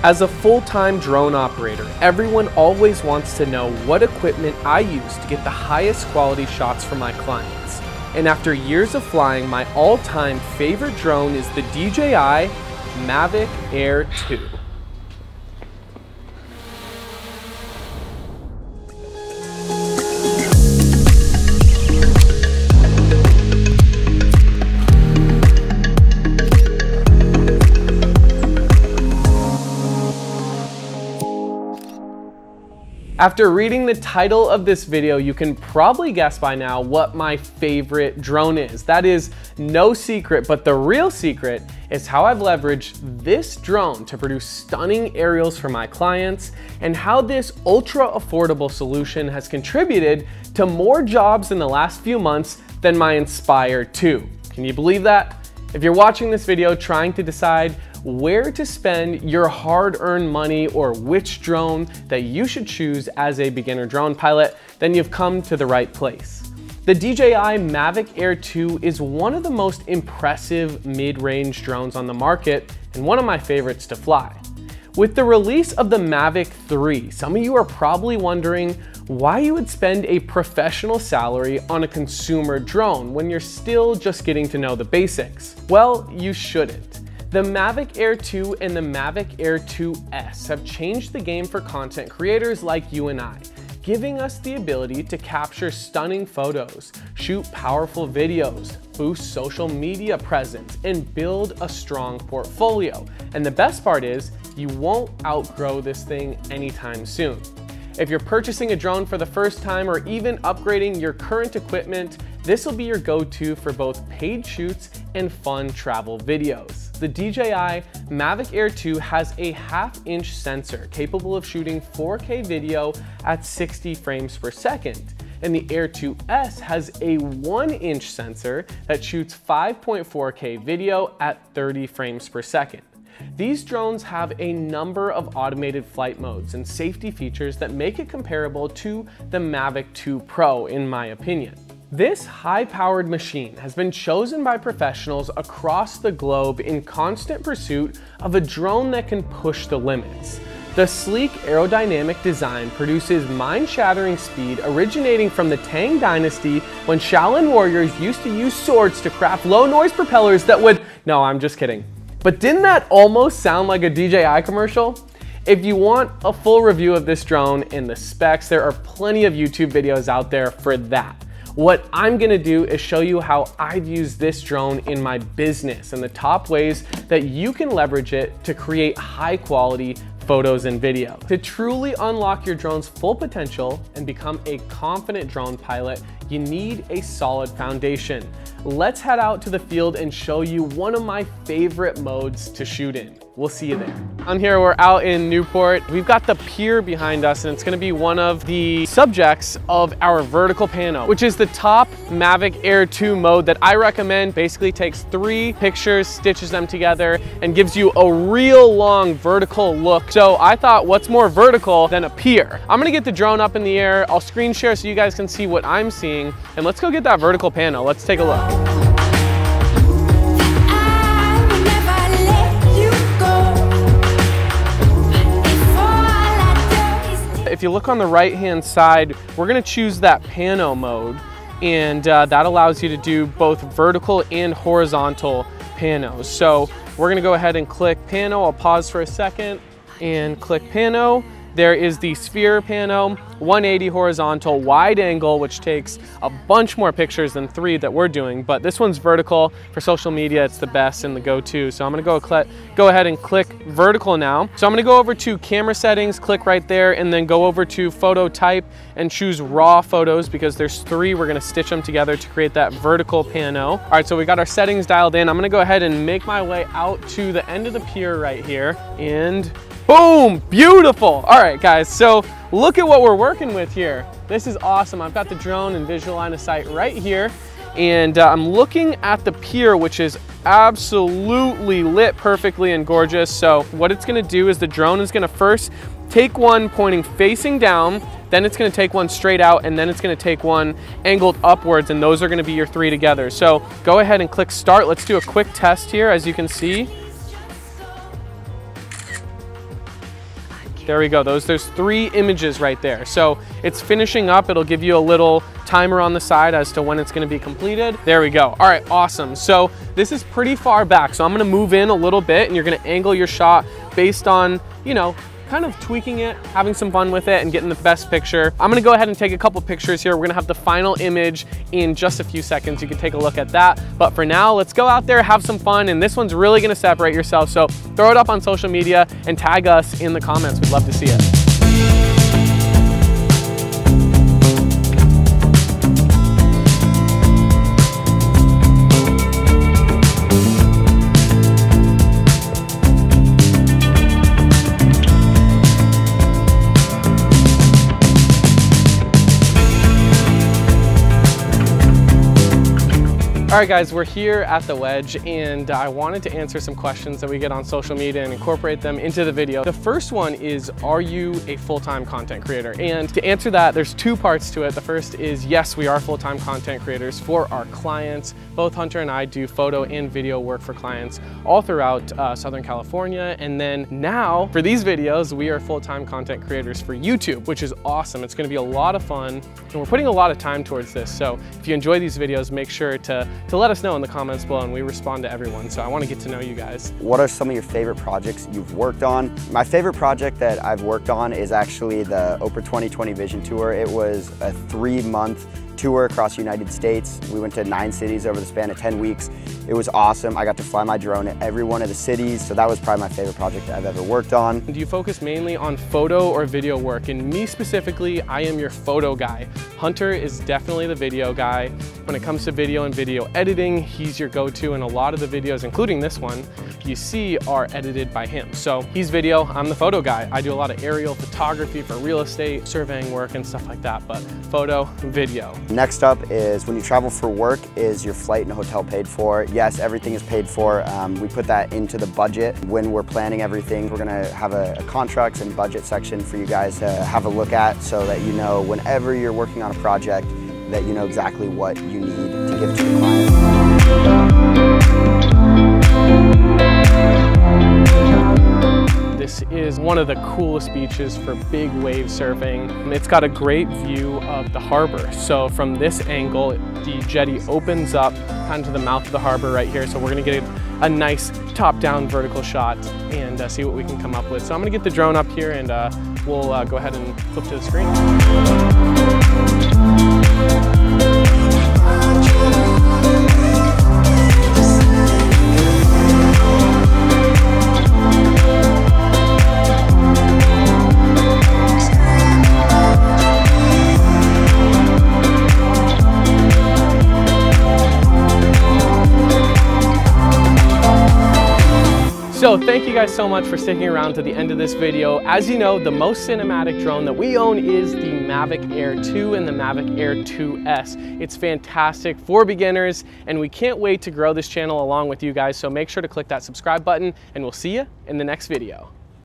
As a full-time drone operator, everyone always wants to know what equipment I use to get the highest quality shots for my clients. And after years of flying, my all-time favorite drone is the DJI Mavic Air 2. After reading the title of this video, you can probably guess by now what my favorite drone is. That is no secret, but the real secret is how I've leveraged this drone to produce stunning aerials for my clients and how this ultra affordable solution has contributed to more jobs in the last few months than my Inspire 2. Can you believe that? If you're watching this video trying to decide where to spend your hard-earned money or which drone that you should choose as a beginner drone pilot, then you've come to the right place. The DJI Mavic Air 2 is one of the most impressive mid-range drones on the market and one of my favorites to fly. With the release of the Mavic 3, some of you are probably wondering why you would spend a professional salary on a consumer drone when you're still just getting to know the basics. Well, you shouldn't. The Mavic Air 2 and the Mavic Air 2S have changed the game for content creators like you and I, giving us the ability to capture stunning photos, shoot powerful videos, boost social media presence, and build a strong portfolio. And the best part is, you won't outgrow this thing anytime soon. If you're purchasing a drone for the first time or even upgrading your current equipment, this will be your go-to for both paid shoots and fun travel videos. The DJI Mavic Air 2 has a half-inch sensor capable of shooting 4K video at 60 frames per second. And the Air 2S has a 1-inch sensor that shoots 5.4K video at 30 frames per second. These drones have a number of automated flight modes and safety features that make it comparable to the Mavic 2 Pro, in my opinion. This high-powered machine has been chosen by professionals across the globe in constant pursuit of a drone that can push the limits. The sleek aerodynamic design produces mind-shattering speed originating from the Tang Dynasty when Shaolin warriors used to use swords to craft low-noise propellers that would... No, I'm just kidding. But didn't that almost sound like a DJI commercial? If you want a full review of this drone and the specs, there are plenty of YouTube videos out there for that. What I'm gonna do is show you how I've used this drone in my business and the top ways that you can leverage it to create high quality photos and video. To truly unlock your drone's full potential and become a confident drone pilot, you need a solid foundation. Let's head out to the field and show you one of my favorite modes to shoot in. We'll see you there. On here, we're out in Newport. We've got the pier behind us, and it's gonna be one of the subjects of our vertical pano, which is the top Mavic Air 2 mode that I recommend. Basically takes 3 pictures, stitches them together, and gives you a real long vertical look. So I thought, what's more vertical than a pier? I'm gonna get the drone up in the air. I'll screen share so you guys can see what I'm seeing, and let's go get that vertical pano. Let's take a look. If you look on the right-hand side, we're gonna choose that pano mode, and that allows you to do both vertical and horizontal panos. So we're gonna go ahead and click pano. I'll pause for a second and click pano. There is the sphere pano, 180 horizontal, wide angle, which takes a bunch more pictures than 3 that we're doing, but this one's vertical. For social media, it's the best and the go-to. So I'm gonna go ahead and click vertical now. So I'm gonna go over to camera settings, click right there, and then go over to photo type and choose raw photos because there's 3. We're gonna stitch them together to create that vertical pano. All right, so we got our settings dialed in. I'm gonna go ahead and make my way out to the end of the pier right here, and boom, beautiful. All right, guys, so look at what we're working with here. This is awesome. I've got the drone and visual line of sight right here, and I'm looking at the pier, which is absolutely lit perfectly and gorgeous. So what it's gonna do is the drone is gonna first take one pointing facing down, then it's gonna take one straight out, and then it's gonna take one angled upwards, and those are gonna be your 3 together. So go ahead and click start. Let's do a quick test here, as you can see. There we go, there's 3 images right there. So it's finishing up, it'll give you a little timer on the side as to when it's gonna be completed. There we go, all right, awesome. So this is pretty far back, so I'm gonna move in a little bit and you're gonna angle your shot based on, you know, kind of tweaking it, having some fun with it and getting the best picture. I'm gonna go ahead and take a couple pictures here. We're gonna have the final image in just a few seconds. You can take a look at that. But for now, let's go out there, have some fun. And this one's really gonna separate yourself. So throw it up on social media and tag us in the comments. We'd love to see it. All right guys, we're here at the Wedge and I wanted to answer some questions that we get on social media and incorporate them into the video. The first one is, are you a full-time content creator? And to answer that, there's 2 parts to it. The first is, yes, we are full-time content creators for our clients. Both Hunter and I do photo and video work for clients all throughout Southern California. And then now, for these videos, we are full-time content creators for YouTube, which is awesome. It's gonna be a lot of fun and we're putting a lot of time towards this. So if you enjoy these videos, make sure to let us know in the comments below and we respond to everyone. So I want to get to know you guys. What are some of your favorite projects you've worked on? My favorite project that I've worked on is actually the Oprah 2020 Vision Tour. It was a 3-month tour across the United States. We went to 9 cities over the span of 10 weeks. It was awesome. I got to fly my drone at every one of the cities, so that was probably my favorite project I've ever worked on. Do you focus mainly on photo or video work? And me specifically, I am your photo guy. Hunter is definitely the video guy. When it comes to video and video editing, he's your go-to, and a lot of the videos, including this one, you see are edited by him. So he's video, I'm the photo guy. I do a lot of aerial photography for real estate, surveying work and stuff like that, but photo, video. Next up is, when you travel for work, is your flight and hotel paid for? Yes, everything is paid for. We put that into the budget. When we're planning everything, we're gonna have a contracts and budget section for you guys to have a look at so that you know whenever you're working on a project that you know exactly what you need to give to the client. This is one of the coolest beaches for big wave surfing. It's got a great view of the harbor. So from this angle, the jetty opens up kind of to the mouth of the harbor right here. So we're gonna get a nice top-down vertical shot and see what we can come up with. So I'm gonna get the drone up here and we'll go ahead and flip to the screen. So thank you guys so much for sticking around to the end of this video. As you know, the most cinematic drone that we own is the Mavic Air 2 and the Mavic Air 2S. It's fantastic for beginners and we can't wait to grow this channel along with you guys. So make sure to click that subscribe button and we'll see you in the next video.